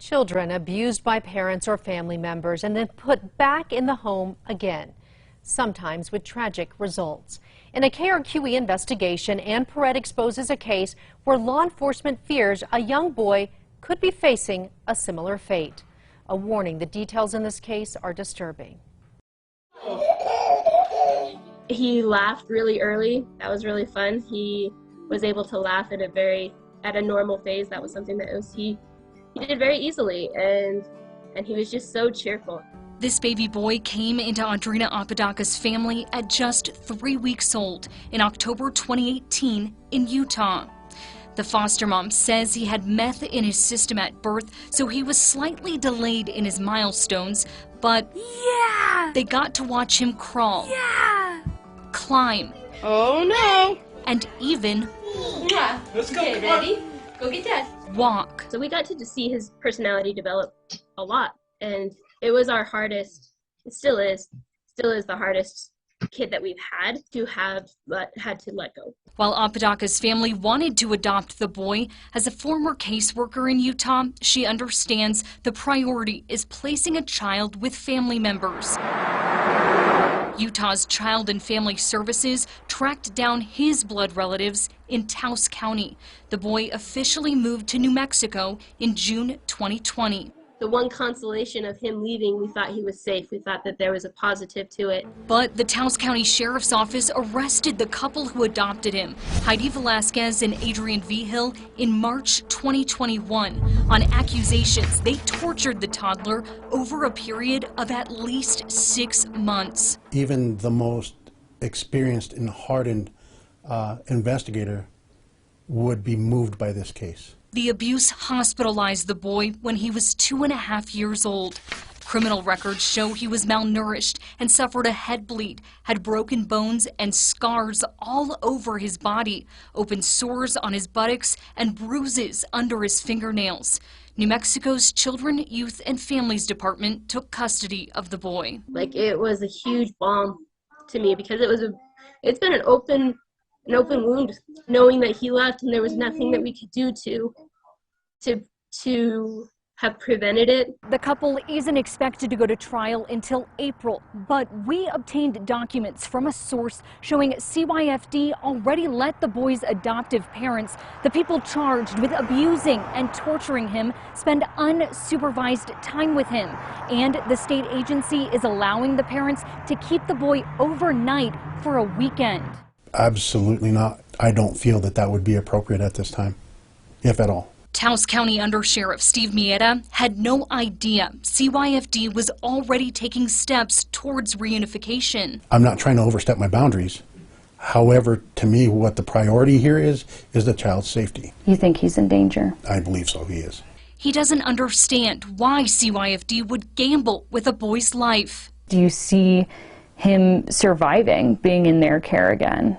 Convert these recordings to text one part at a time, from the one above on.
Children abused by parents or family members and then put back in the home again, sometimes with tragic results. In a KRQE investigation, Ann Perret exposes a case where law enforcement fears a young boy could be facing a similar fate. A warning, the details in this case are disturbing. He laughed really early. That was really fun. He was able to laugh at a normal phase. That was something that he did very easily, and he was just so cheerful. This baby boy came into Audrina Apodaca's family at just 3 weeks old in October 2018 in Utah. The foster mom says he had meth in his system at birth, so he was slightly delayed in his milestones, but they got to watch him crawl, climb, and even Let's go. Okay, ready? Go get Dad. Walk. So we got to see his personality develop a lot, and it was our hardest, it still is the hardest kid that we've had to let go. While Apodaca's family wanted to adopt the boy, as a former caseworker in Utah, she understands the priority is placing a child with family members. Utah's Child and Family Services tracked down his blood relatives in Taos County. The boy officially moved to New Mexico in June 2020. The one consolation of him leaving, we thought he was safe. We thought that there was a positive to it. But the Taos County Sheriff's Office arrested the couple who adopted him, Heidi Velasquez and Adrian Vigil, in March 2021 on accusations they tortured the toddler over a period of at least 6 months. Even the most experienced and hardened investigator would be moved by this case. The abuse hospitalized the boy when he was 2.5 years old. Criminal records show he was malnourished and suffered a head bleed, had broken bones and scars all over his body, open sores on his buttocks, and bruises under his fingernails. New Mexico's Children, Youth, and Families Department took custody of the boy. It was a huge balm to me because it's been an open wound, knowing that he left and there was nothing that we could do to have prevented it. The couple isn't expected to go to trial until April, but we obtained documents from a source showing CYFD already let the boy's adoptive parents, the people charged with abusing and torturing him, spend unsupervised time with him. And the state agency is allowing the parents to keep the boy overnight for a weekend. Absolutely not. I don't feel that that would be appropriate at this time, if at all. Taos County Undersheriff Steve Mieta had no idea CYFD was already taking steps towards reunification. I'm not trying to overstep my boundaries. However, to me, what the priority here is the child's safety. You think he's in danger? I believe so, he is. He doesn't understand why CYFD would gamble with a boy's life. Do you see him surviving, being in their care again?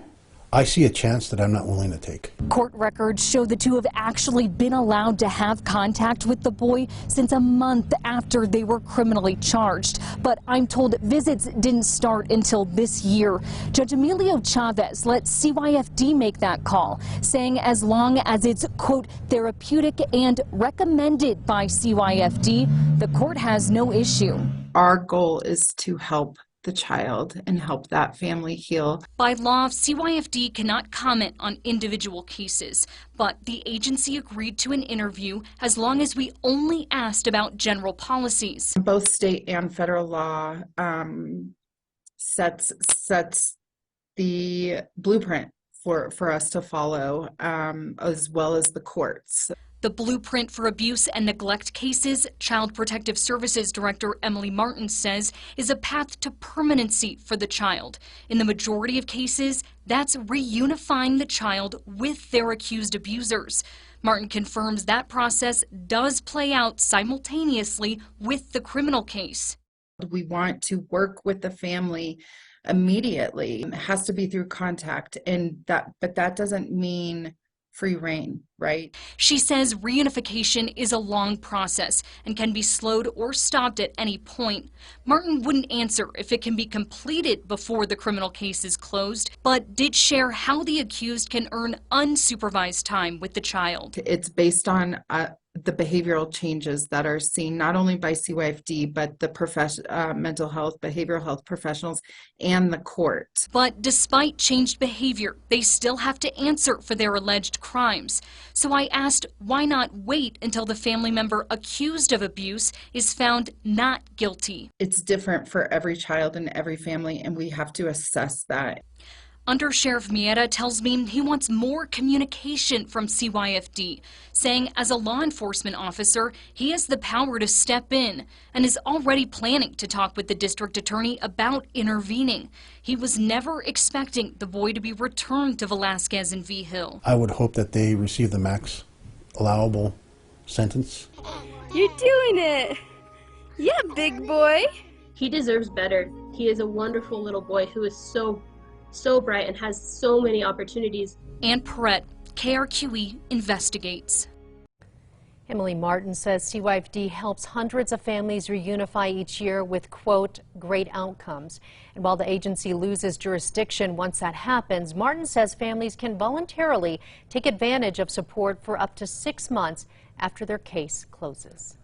I see a chance that I'm not willing to take. Court records show the two have actually been allowed to have contact with the boy since a month after they were criminally charged. But I'm told visits didn't start until this year. Judge Emilio Chavez let CYFD make that call, saying as long as it's, quote, therapeutic and recommended by CYFD, the court has no issue. Our goal is to help the child and help that family heal. By law, CYFD cannot comment on individual cases, but the agency agreed to an interview as long as we only asked about general policies. Both state and federal law sets the blueprint for us to follow, as well as the courts. The blueprint for abuse and neglect cases, Child Protective Services Director Emily Martin says, is a path to permanency for the child. In the majority of cases, that's reunifying the child with their accused abusers. Martin confirms that process does play out simultaneously with the criminal case. We want to work with the family immediately. It has to be through contact, but that doesn't mean free reign, right? She says reunification is a long process and can be slowed or stopped at any point. Martin wouldn't answer if it can be completed before the criminal case is closed, but did share how the accused can earn unsupervised time with the child. It's based on the behavioral changes that are seen not only by CYFD, but the mental health, behavioral health professionals and the court. But despite changed behavior, they still have to answer for their alleged crimes. So I asked, why not wait until the family member accused of abuse is found not guilty? It's different for every child and every family, and we have to assess that. Under Sheriff Miera tells me he wants more communication from CYFD, saying as a law enforcement officer, he has the power to step in and is already planning to talk with the district attorney about intervening. He was never expecting the boy to be returned to Velasquez and V Hill. I would hope that they receive the max allowable sentence. You're doing it! Yeah, big boy! He deserves better. He is a wonderful little boy who is so bright and has so many opportunities. Ann Perrette, KRQE investigates. Emily Martin says CYFD helps hundreds of families reunify each year with, quote, great outcomes. And while the agency loses jurisdiction once that happens, Martin says families can voluntarily take advantage of support for up to 6 months after their case closes.